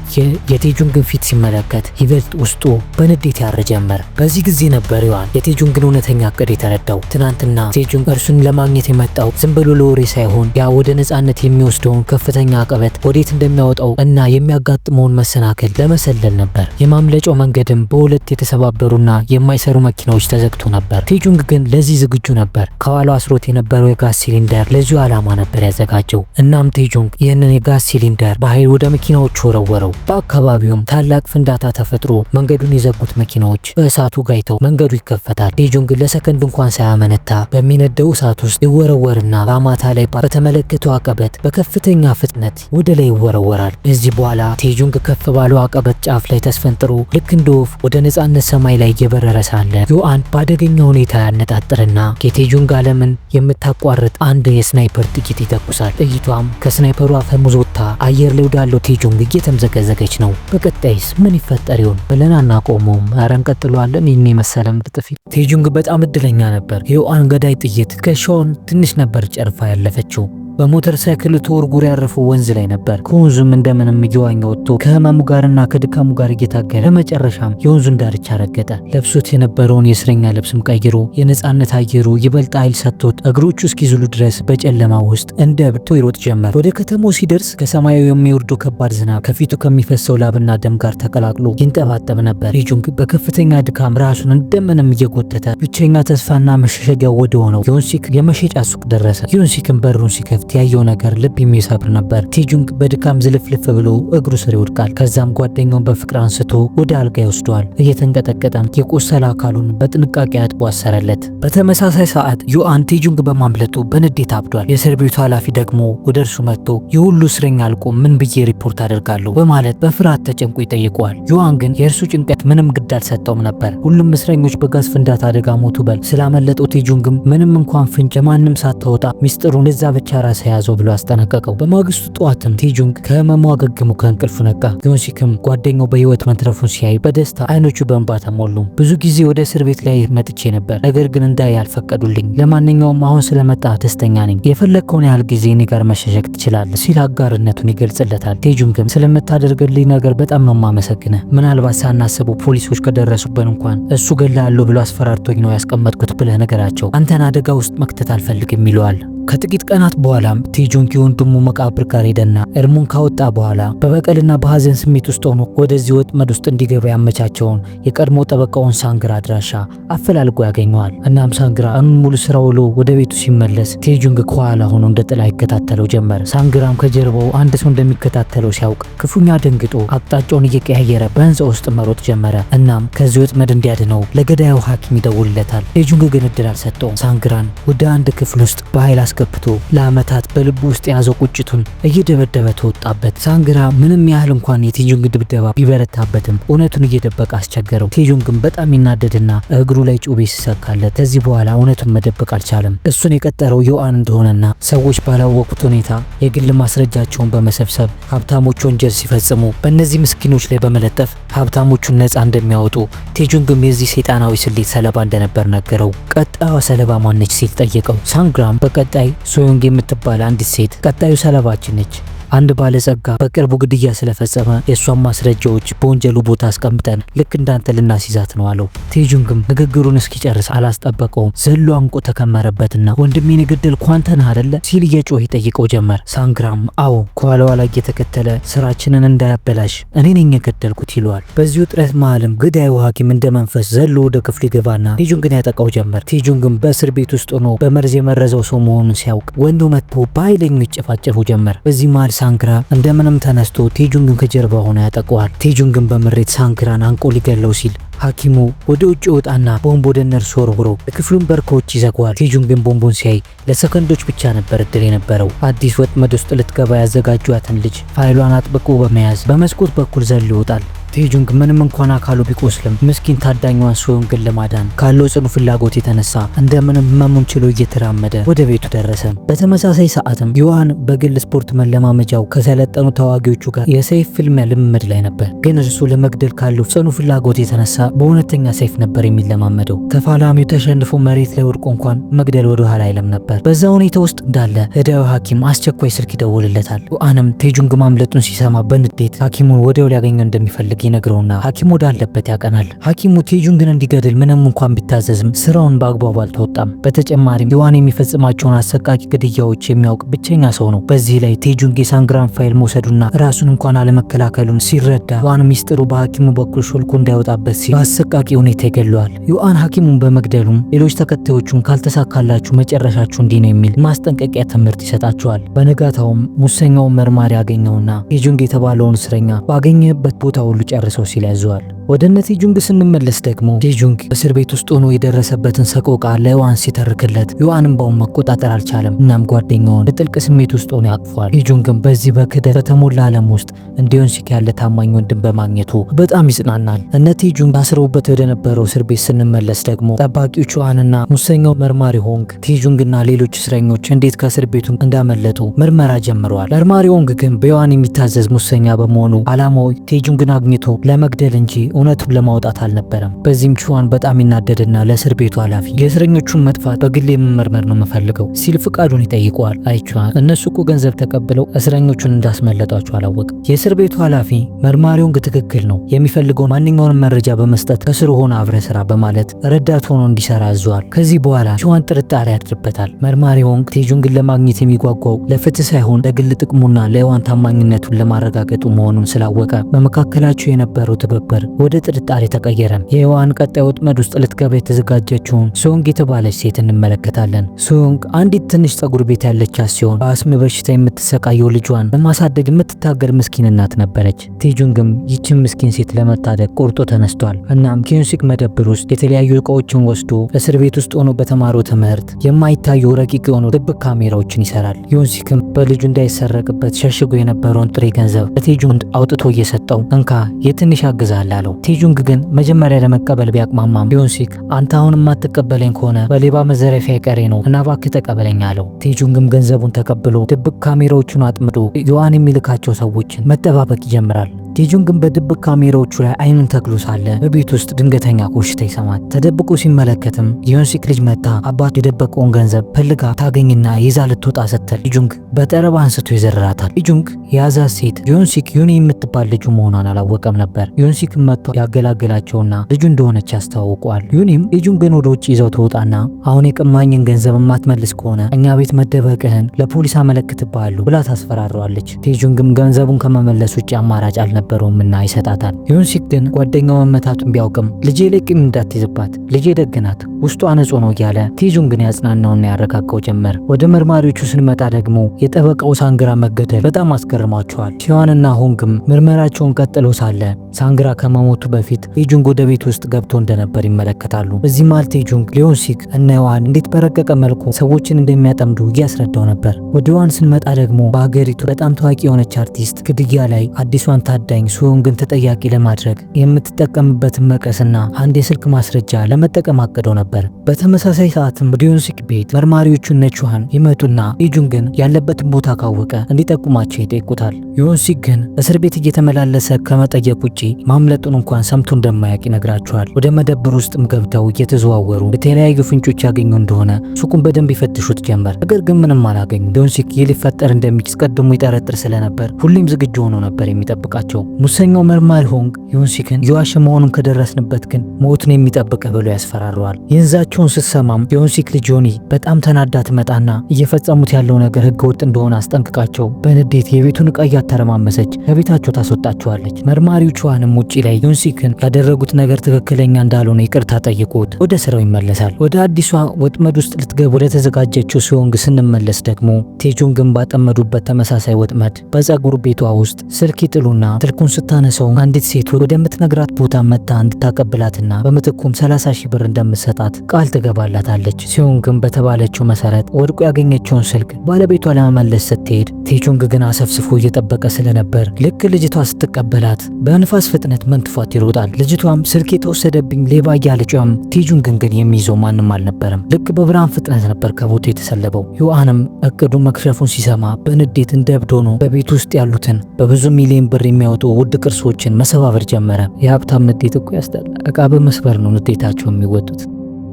የቴጁንግን ፊት ሲመለከት ይበልጥ ውስጡ በንዴት ያር ጀመር። በዚህ ጊዜ ነበር ዮአን የቴጁንግን እውነተኛ እቅድ የተረዳው። ትናንትና ቴጁንግ እርሱን ለማግኘት የመጣው ዝም ብሎ ለወሬ ሳይሆን ያ ወደ ነጻነት የሚወስደውን ከፍተኛ አቀበት ወዴት እንደሚያወጣው እና የሚያጋጥመውን መሰናክል ለመሰለል ነበር። የማምለጫው መንገድም በሁለት የተሰባበሩና የማይሰሩ መኪናዎች ተዘግቶ ነበር። ቴጁንግ ግን ለዚህ ዝግጁ ነበር። ከኋላው አስሮት የነበረው የጋዝ ሲሊንደር ለዚሁ ዓላማ ነበር ያዘጋጀው። እናም ቴጁንግ ይህንን የጋዝ ሲሊንደር በኃይል ወደ መኪናዎቹ ወረወረው። በአካባቢውም ታላቅ ፍንዳታ ተፈጥሮ መንገዱን የዘጉት መኪናዎች በእሳቱ ጋይተው መንገዱ ይከፈታል። ቴጁንግ ለሰከንድ እንኳን ሳያመነታ በሚነደው እሳት ውስጥ ይወረወርና በአማታ ላይ በተመለከተው አቀበት በከፍተኛ ፍጥነት ወደ ላይ ይወረወራል። ከዚህ በኋላ ቴጁንግ ከፍ ባለው አቀበት ጫፍ ላይ ተስፈንጥሮ ልክ እንደ ወፍ ወደ ነጻነት ሰማይ ላይ እየበረረ ሳለ ዮአን በአደገኛ ሁኔታ ያነጣጥርና የቴጁንግ ዓለምን የምታቋርጥ አንድ የስናይፐር ጥይት ይተኩሳል። ጥይቷም ከስናይፐሩ አፈሙዝ ወጥታ አየር ላይ ወዳለው ቴጁንግ እየተምዘገዘገች ነው። በቀጣይስ ምን ይፈጠር ይሆን ብለን አናቆመውም። ኧረ እንቀጥለዋለን። ይህን የመሰለ ምርጥ ፊልም። ቴጁንግ በጣም እድለኛ ነበር። የዮአን ገዳይ ጥይት ከሻውን ትንሽ ነበር ጨርፋ ያለፈችው። በሞተር ሳይክል ተወርጉር ያረፈው ወንዝ ላይ ነበር። ከወንዙም እንደምንም እየዋኘ ወጥቶ ከህመሙ ጋርና ከድካሙ ጋር እየታገለ በመጨረሻም የወንዙን ዳርቻ ረገጠ። ለብሶት የነበረውን የእስረኛ ልብስም ቀይሮ የነጻነት አየሩ ይበልጥ ኃይል ሰጥቶት እግሮቹ እስኪዝሉ ድረስ በጨለማ ውስጥ እንደ እብድ ይሮጥ ጀመር። ወደ ከተማው ሲደርስ ከሰማዩ የሚወርደው ከባድ ዝናብ ከፊቱ ከሚፈሰው ላብና ደም ጋር ተቀላቅሎ ይንጠባጠብ ነበር። ቴጁንግ በከፍተኛ ድካም ራሱን እንደምንም እየጎተተ ብቸኛ ተስፋና መሸሸጊያ ወደ ሆነው ዮንሲክ የመሸጫ ሱቅ ደረሰ። ዮንሲክም በሩን ሲከፍት ያየው ነገር ልብ የሚሰብር ነበር። ቴጁንግ በድካም ዝልፍልፍ ብሎ እግሩ ስር ይወድቃል። ከዛም ጓደኛውን በፍቅር አንስቶ ወደ አልጋ ይወስደዋል። እየተንቀጠቀጠም የቆሰለ አካሉን በጥንቃቄ አጥቦ አሰረለት። በተመሳሳይ ሰዓት ዮአን ቴጁንግ በማምለጡ በንዴት አብዷል። የእስር ቤቱ ኃላፊ ደግሞ ወደ እርሱ መጥቶ የሁሉ እስረኛ አልቆ ምን ብዬ ሪፖርት አደርጋለሁ በማለት በፍርሃት ተጨንቆ ይጠይቀዋል። ዮአን ግን የእርሱ ጭንቀት ምንም ግድ አልሰጠውም ነበር። ሁሉም እስረኞች በጋዝ ፍንዳታ አደጋ ሞቱ በል ስላመለጠው ቴጁንግም ምንም እንኳን ፍንጭ ማንም ሳታወጣ ሚስጥሩን እዛ ብቻ ያዘው ብሎ አስጠነቀቀው። በማግስቱ ጠዋትም ቴጁንግ ከህመሙ አገግሞ ከእንቅልፉ ነቃ። ዮንሲክም ጓደኛው በህይወት መትረፉን ሲያይ በደስታ አይኖቹ በእንባ ተሞሉ። ብዙ ጊዜ ወደ እስር ቤት ላይ መጥቼ ነበር፣ ነገር ግን እንዳይ አልፈቀዱልኝ። ለማንኛውም አሁን ስለመጣ ደስተኛ ነኝ። የፈለግከውን ያህል ጊዜ እኔ ጋር መሸሸግ ትችላለህ ሲል አጋርነቱን ይገልጽለታል። ቴጁንግም ስለምታደርግልኝ ነገር በጣም ነው የማመሰግነህ። ምናልባት ሳናስበው ፖሊሶች ከደረሱበት እንኳን እሱ ገላለሁ ብሎ አስፈራርቶኝ ነው ያስቀመጥኩት ብለህ ነገራቸው። አንተን አደጋ ውስጥ መክተት አልፈልግም ይለዋል። ከጥቂት ቀናት በኋላም ቴጁንግ የወንድሙ መቃብር ጋር ሄደና እርሙን ካወጣ በኋላ በበቀልና በሐዘን ስሜት ውስጥ ሆኖ ወደዚህ ወጥመድ ውስጥ እንዲገባ ያመቻቸውን የቀድሞ ጠበቃውን ሳንግራ አድራሻ አፈላልጎ ያገኘዋል። እናም ሳንግራ ቀኑን ሙሉ ስራ ውሎ ወደ ቤቱ ሲመለስ ቴጁንግ ከኋላ ሆኖ እንደ ጥላ ይከታተለው ጀመር። ሳንግራም ከጀርባው አንድ ሰው እንደሚከታተለው ሲያውቅ ክፉኛ ደንግጦ አቅጣጫውን እየቀያየረ በህንፃ ውስጥ መሮጥ ጀመረ። እናም ከዚህ ወጥመድ እንዲያድነው ለገዳዩ ሐኪም ይደውልለታል። ቴጁንግ ግን እድል አልሰጠውም። ሳንግራን ወደ አንድ ክፍል ውስጥ በኃይል አስገብቶ ለአመታት በልቡ ውስጥ የያዘው ቁጭቱን እየደበደበ ተወጣበት። ሳንግራ ምንም ያህል እንኳን የቴጁንግ ድብደባ ቢበረታበትም እውነቱን እየደበቀ አስቸገረው። ቴጁንግም በጣም ይናደድና እግሩ ላይ ጩቤ ሲሰካለት ከዚህ በኋላ እውነቱን መደበቅ አልቻለም። እሱን የቀጠረው ዮአን እንደሆነና ሰዎች ባላወቁት ሁኔታ የግል ማስረጃቸውን በመሰብሰብ ሀብታሞች ወንጀል ሲፈጽሙ በእነዚህ ምስኪኖች ላይ በመለጠፍ ሀብታሞቹን ነፃ እንደሚያወጡ ቴጁንግም የዚህ ሰይጣናዊ ስሌት ሰለባ እንደነበር ነገረው። ቀጣዩ ሰለባ ማነች ሲል ጠየቀው። ሳንግራም በቀጣይ ሶዮንግ የምትባል አንዲት ሴት ቀጣዩ ሰለባችን ነች። አንድ ባለጸጋ በቅርቡ ግድያ ስለፈጸመ የእሷን ማስረጃዎች በወንጀሉ ቦታ አስቀምጠን ልክ እንዳንተ ልናስይዛት ነው አለው። ቴጁንግም ንግግሩን እስኪጨርስ አላስጠበቀውም። ዘሎ አንቆ ተከመረበትና ወንድሜን የገደልኩ አንተ ነህ አይደለ ሲል እየጮኸ ይጠይቀው ጀመር። ሳንግራም አዎ፣ ከኋላዋ ላይ እየተከተለ ስራችንን እንዳያበላሽ እኔ ነኝ የገደልኩት ይለዋል። በዚህ ውጥረት መሃልም ገዳዩ ሐኪም እንደ መንፈስ ዘሎ ወደ ክፍሉ ይገባና ቴጁንግን ያጠቃው ጀመር። ቴጁንግም በእስር ቤት ውስጥ ሆኖ በመርዝ የመረዘው ሰው መሆኑን ሲያውቅ ወንዱ መጥቶ በኃይለኛው ይጨፋጨፉ ጀመር። በዚህ መሃል ሳንግራ እንደምንም ተነስቶ ቴጁንግን ከጀርባ ሆኖ ያጠቀዋል። ቴጁንግን በምሬት ሳንግራን አንቆ ሊገለው ሲል ሐኪሙ ወደ ውጭ ወጣና ቦምብ ወደ እነርሱ ወርውሮ የክፍሉን በር ከውጭ ይዘጋዋል። ቴጁንግን ቦምቡን ሲያይ ለሰከንዶች ብቻ ነበር እድል የነበረው። አዲስ ወጥመድ ውስጥ ልትገባ ያዘጋጇትን ልጅ ፋይሏን አጥብቆ በመያዝ በመስኮት በኩል ዘሎ ይወጣል። ቴጁንግ ምንም እንኳን አካሉ ቢቆስልም ምስኪን ታዳኛዋን ሶዮንግን ለማዳን ካለው ጽኑ ፍላጎት የተነሳ እንደምንም ህመሙን ችሎ እየተራመደ ወደ ቤቱ ደረሰ። በተመሳሳይ ሰዓትም ዮአን በግል ስፖርት መለማመጃው ከሰለጠኑ ተዋጊዎቹ ጋር የሰይፍ ፍልሚያ ልምምድ ላይ ነበር። ግን እርሱ ለመግደል ካለው ጽኑ ፍላጎት የተነሳ በእውነተኛ ሰይፍ ነበር የሚለማመደው። ተፋላሚው ተሸንፎ መሬት ላይ ወድቆ እንኳን መግደል ወደ ኋላ አይለም ነበር። በዛ ሁኔታ ውስጥ እንዳለ ህዳዩ ሐኪም አስቸኳይ ስልክ ይደውልለታል። ዮአንም ቴጁንግ ማምለጡን ሲሰማ በንዴት ሐኪሙን ወዲያው ሊያገኘው እንደሚፈልግ ይነግረውና ሐኪሙ ወዳለበት ያቀናል። ሐኪሙ ቴጁንግን እንዲገድል ምንም እንኳን ቢታዘዝም ስራውን በአግባቡ አልተወጣም። በተጨማሪም ዮአን የሚፈጽማቸውን አሰቃቂ ግድያዎች የሚያውቅ ብቸኛ ሰው ነው። በዚህ ላይ ቴጁንግ የሳንግራን ፋይል መውሰዱና ራሱን እንኳን አለመከላከሉን ሲረዳ ዮአን ሚስጥሩ በሐኪሙ በኩል ሾልኮ እንዳይወጣበት ሲል በአሰቃቂ ሁኔታ ይገለዋል። ዮአን ሐኪሙን በመግደሉም ሌሎች ተከታዮቹን ካልተሳካላችሁ መጨረሻችሁ እንዲህ ነው የሚል ማስጠንቀቂያ ትምህርት ይሰጣቸዋል። በነጋታውም ሙሰኛውን መርማሪ ያገኘውና ቴጁንግ የተባለውን እስረኛ ባገኘበት ቦታ ሁሉ ጨርሰው ሲል ያዘዋል። ወደ ቴጁንግ ስንመለስ ደግሞ ቴጁንግ እስር ቤት ውስጥ ሆኖ የደረሰበትን ሰቆቃ ለዮአን ሲተርክለት ዮአንም ባውን መቆጣጠር አልቻለም። እናም ጓደኛውን በጥልቅ ስሜት ውስጥ ሆኖ ያቅፏል። ቴጁንግም በዚህ በክደት በተሞላ ዓለም ውስጥ እንዲዮንሲክ ያለ ታማኝ ወንድም በማግኘቱ በጣም ይጽናናል። ቴጁንግ አስረውበት ወደ ነበረው እስር ቤት ስንመለስ ደግሞ ጠባቂዎቹ ዮአንና ሙሰኛው መርማሪ ሆንግ ቴጁንግና ሌሎች እስረኞች እንዴት ከእስር ቤቱ እንዳመለጡ ምርመራ ጀምረዋል። መርማሪ ሆንግ ግን በዮአን የሚታዘዝ ሙሰኛ በመሆኑ ዓላማው ቴጁንግን አግኝቶ ለመግደል እንጂ እውነቱን ለማውጣት አልነበረም። በዚህም ቹዋን በጣም ይናደድና ለእስር ቤቱ ኃላፊ የእስረኞቹን መጥፋት በግሌ መመርመር ነው የምፈልገው ሲል ፍቃዱን ይጠይቀዋል። ቹዋን እነሱ እኮ ገንዘብ ተቀብለው እስረኞቹን እንዳስመለጧቸው አላወቅም። የእስር ቤቱ ኃላፊ መርማሪውን ትክክል ነው፣ የሚፈልገው ማንኛውንም መረጃ በመስጠት ከስር ሆነ አብረ ስራ በማለት ረዳት ሆኖ እንዲሰራ አዘዋል። ከዚህ በኋላ ቹዋን ጥርጣሬ ያድርበታል። መርማሪውን ቴጁንግን ለማግኘት የሚጓጓው ለፍትህ ሳይሆን ለግል ጥቅሙና ለዮአን ታማኝነቱን ለማረጋገጡ መሆኑን ስላወቀ በመካከላቸው የነበረው ትብብር ወደ ጥርጣሬ ተቀየረ። የዮአን ቀጣይ ወጥመድ ውስጥ ልትገባ የተዘጋጀችውን ሶዮንግ የተባለች ሴት እንመለከታለን። ሶዮንግ አንዲት ትንሽ ጸጉር ቤት ያለቻት ሲሆን በአስም በሽታ የምትሰቃየው ልጇን ለማሳደግ የምትታገል ምስኪን እናት ነበረች። ቴጁንግም ይችን ምስኪን ሴት ለመታደግ ቆርጦ ተነስቷል። እናም ኪዮንሲክ መደብር ውስጥ የተለያዩ እቃዎችን ወስዶ እስር ቤት ውስጥ ሆኖ በተማረው ትምህርት የማይታዩ ረቂቅ የሆኑ ድብቅ ካሜራዎችን ይሰራል። ኪዮንሲክም በልጁ እንዳይሰረቅበት ሸሽጎ የነበረውን ጥሬ ገንዘብ ለቴጁንግ አውጥቶ እየሰጠው እንካ የትንሽ ያግዛል አለው። ቴጁንግ ግን መጀመሪያ ለመቀበል ቢያቅማማም ኪዮንሲክ አንተ አሁን የማትቀበለኝ ከሆነ በሌባ መዘረፊያ አይቀሬ ነው እና እባክህ ተቀበለኝ አለው። ቴጁንግም ገንዘቡን ተቀብሎ ድብቅ ካሜራዎቹን አጥምዶ ዮአን የሚልካቸው ሰዎችን መጠባበቅ ይጀምራል። ቴጁንግም በድብቅ ካሜራዎቹ ላይ አይኑን ተክሎ ሳለ በቤት ውስጥ ድንገተኛ ኮሽታ ይሰማል። ተደብቆ ሲመለከትም የዮንሲክ ልጅ መታ አባት የደበቀውን ገንዘብ ፈልጋ ታገኝና ይዛ ልትወጣ ስትል ቴጁንግ በጠረባ አንስቶ ይዘርራታል። ቴጁንግ የያዛት ሴት ዮንሲክ ዩኒ የምትባል ልጁ መሆኗን አላወቀም ነበር። ዮንሲክ መጥቶ ያገላገላቸውና ልጁ እንደሆነች ያስተዋውቀዋል። ዩኒም ቴጁንግን ወደ ውጭ ይዘው ትወጣና አሁን የቀማኝን ገንዘብ የማትመልስ ከሆነ እኛ ቤት መደበቅህን ለፖሊስ አመለክትብሃለሁ ብላ ታስፈራረዋለች። ቴጁንግም ገንዘቡን ከመመለስ ውጭ አማራጭ አልነበረም። አልነበረውምና ይሰጣታል። ዮንሲክ ግን ጓደኛው መመታቱን ቢያውቅም ልጄ ላይ ቂም እንዳትይዝባት፣ ልጄ ደግናት፣ ውስጧ ንጹህ ነው እያለ ቴጁንግን ያጽናናውና ያረጋጋው ጀመር። ወደ መርማሪዎቹ ስንመጣ ደግሞ የጠበቃው ሳንግራ መገደል በጣም አስገርማቸዋል። ሲዋንና ሆንግም ምርመራቸውን ቀጥለው ሳለ ሳንግራ ከመሞቱ በፊት ቴጁንግ ወደ ቤት ውስጥ ገብቶ እንደነበር ይመለከታሉ። በዚህ መሃል ቴጁንግ ሊዮንሲክ እና ዮዋን እንዴት በረቀቀ መልኩ ሰዎችን እንደሚያጠምዱ እያስረዳው ነበር። ወደ ዮዋን ስንመጣ ደግሞ በሀገሪቱ በጣም ታዋቂ የሆነች አርቲስት ግድያ ላይ አዲሷን ታዳኝ ሱዮንግን ተጠያቂ ለማድረግ የምትጠቀምበትን መቀስና አንድ የስልክ ማስረጃ ለመጠቀም አቅደው ነበር። በተመሳሳይ ሰዓትም ሊዮንሲክ ቤት መርማሪዎቹ ነቹሃን ይመጡና ቴጁንግን ያለበትን ቦታ ካወቀ እንዲጠቁማቸው ይጠይቁታል። ዮንሲክ ግን እስር ቤት እየተመላለሰ ከመጠየቅ ውጪ ማምለጡን እንኳን ሰምቶ እንደማያውቅ ይነግራቸዋል። ወደ መደብር ውስጥም ገብተው እየተዘዋወሩ የተለያዩ ፍንጮች ያገኙ እንደሆነ ሱቁን በደንብ ይፈትሹት ጀመር። ነገር ግን ምንም አላገኙ። ዮንሲክ ይህ ሊፈጠር እንደሚችል ቀድሞ ይጠረጥር ስለነበር ሁሌም ዝግጁ ሆኖ ነበር የሚጠብቃቸው። ሙሰኛው መርማሪ ሆንግ ዮንሲክን የዋሸ መሆኑን ከደረስንበት ግን ሞትን የሚጠብቅ ብሎ ያስፈራረዋል። ይህንዛቸውን ስትሰማም ዮንሲክ ልጅ ዮኒ በጣም ተናዳ ትመጣና እየፈጸሙት ያለው ነገር ህገወጥ እንደሆነ አስጠንቅቃቸው በንዴት የቤቱን ዕቃ እያተረማመሰች ከቤታቸው ታስወጣቸዋለች። መርማሪው ቹዋንም ውጪ ላይ ዮንሲክን ያደረጉት ነገር ትክክለኛ እንዳልሆነ ይቅርታ ጠይቁት ወደ ስራው ይመለሳል። ወደ አዲሷ ወጥመድ ውስጥ ልትገብ ወደ ተዘጋጀችው ሱዮንግ ስንመለስ ደግሞ ቴጁንግን ባጠመዱበት ተመሳሳይ ወጥመድ በፀጉር ቤቷ ውስጥ ስልክ ይጥሉና ስልኩን ስታነሰው አንዲት ሴት ወደምትነግራት ቦታ መታ እንድታቀብላትና በምትኩም 30 ሺህ ብር እንደምትሰጣት ቃል ትገባላታለች። ሱዮንግን በተባለችው መሰረት ወድቆ ያገኘችውን ስልክ ባለቤቷ ለመመለስ ስትሄድ ቴጁንግ ግን አሰፍስፎ እየጠበቀ ስለነበር ልክ ልጅቷ ስትቀበላት በንፋስ ፍጥነት መንትፏት ይሮጣል። ልጅቷም ስልክ የተወሰደብኝ ሌባ እያለችም ቴጁንግን ግን የሚይዘው ማንም አልነበረም። ልክ በብርሃን ፍጥነት ነበር ከቦታው የተሰለበው። ዮአንም እቅዱ መክሸፉን ሲሰማ በንዴት እንደ እብድ ሆኖ በቤት ውስጥ ያሉትን በብዙ ሚሊዮን ብር የሚያወጡ ውድ ቅርሶችን መሰባበር ጀመረ። የሀብታም ንዴት እኮ ያስጠላል። ዕቃ በመስበር ነው ንዴታቸው የሚወጡት።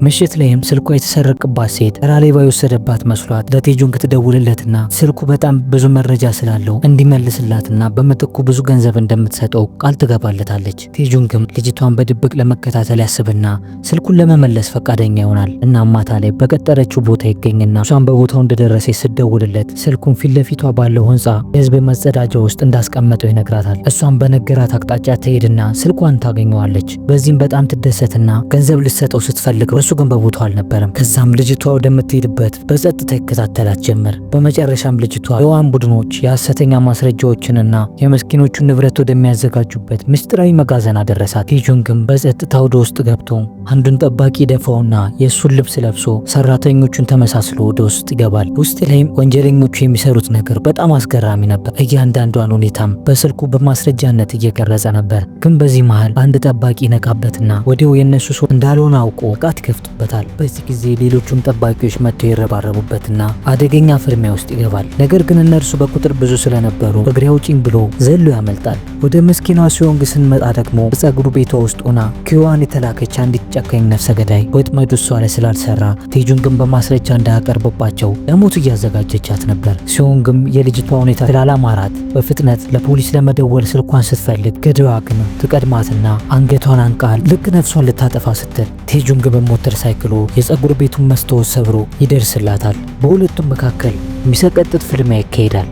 ምሽት ላይም ስልኳ የተሰረቀባት ሴት ተራ ሌባ የወሰደባት መስሏት ለቴጁንግ ትደውልለትና ስልኩ በጣም ብዙ መረጃ ስላለው እንዲመልስላትና በምትኩ ብዙ ገንዘብ እንደምትሰጠው ቃል ትገባለታለች። ቴጁንግም ልጅቷን በድብቅ ለመከታተል ያስብና ስልኩን ለመመለስ ፈቃደኛ ይሆናል። እና ማታ ላይ በቀጠረችው ቦታ ይገኝና እሷን በቦታው እንደደረሰች ስትደውልለት ስልኩን ፊት ለፊቷ ባለው ህንፃ የህዝብ መጸዳጃ ውስጥ እንዳስቀመጠው ይነግራታል። እሷን በነገራት አቅጣጫ ትሄድና ስልኳን ታገኘዋለች። በዚህም በጣም ትደሰትና ገንዘብ ልትሰጠው ስትፈልግ እሱ ግን በቦታው አልነበረም። ከዛም ልጅቷ ወደምትሄድበት በጸጥታ ይከታተላት ጀመር። በመጨረሻም ልጅቷ የዋን ቡድኖች የሐሰተኛ ማስረጃዎችንና የመስኪኖቹን ንብረት ወደሚያዘጋጁበት ምስጢራዊ መጋዘን አደረሳት። ቴጁንግም በጸጥታ ወደ ውስጥ ገብቶ አንዱን ጠባቂ ደፋውና የእሱን ልብስ ለብሶ ሰራተኞቹን ተመሳስሎ ወደ ውስጥ ይገባል። ውስጥ ላይም ወንጀለኞቹ የሚሰሩት ነገር በጣም አስገራሚ ነበር። እያንዳንዷን ሁኔታም በስልኩ በማስረጃነት እየቀረጸ ነበር። ግን በዚህ መሃል አንድ ጠባቂ ነቃበትና ወዲያው የነሱ ሰው እንዳልሆነ አውቆ ቃት ይከፍቱበታል። በዚህ ጊዜ ሌሎቹም ጠባቂዎች መጥተው ይረባረቡበትና አደገኛ ፍርሚያ ውስጥ ይገባል። ነገር ግን እነርሱ በቁጥር ብዙ ስለነበሩ እግሬ አውጪኝ ብሎ ዘሎ ያመልጣል። ወደ ምስኪኗ ሱዮንግ ስንመጣ ደግሞ በፀጉሩ ቤቷ ውስጥ ሆና ከዮዋን የተላከች አንዲት ጨካኝ ነፍሰ ገዳይ ወጥመዱ እሷ ላይ ስላልሰራ ቴጁንግን በማስረጃ እንዳያቀርብባቸው ለሞቱ እያዘጋጀቻት ነበር። ሱዮንግም የልጅቷ ሁኔታ ስላላማራት በፍጥነት ለፖሊስ ለመደወል ስልኳን ስትፈልግ ገዳይዋ ግን ትቀድማትና አንገቷን አንቃል ልክ ነፍሷን ልታጠፋ ስትል ቴጁንግ በሞተር ሳይክሉ የፀጉር ቤቱን መስታወት ሰብሮ ይደርስላታል። በሁለቱም መካከል የሚሰቀጥጥ ፍልሚያ ይካሄዳል።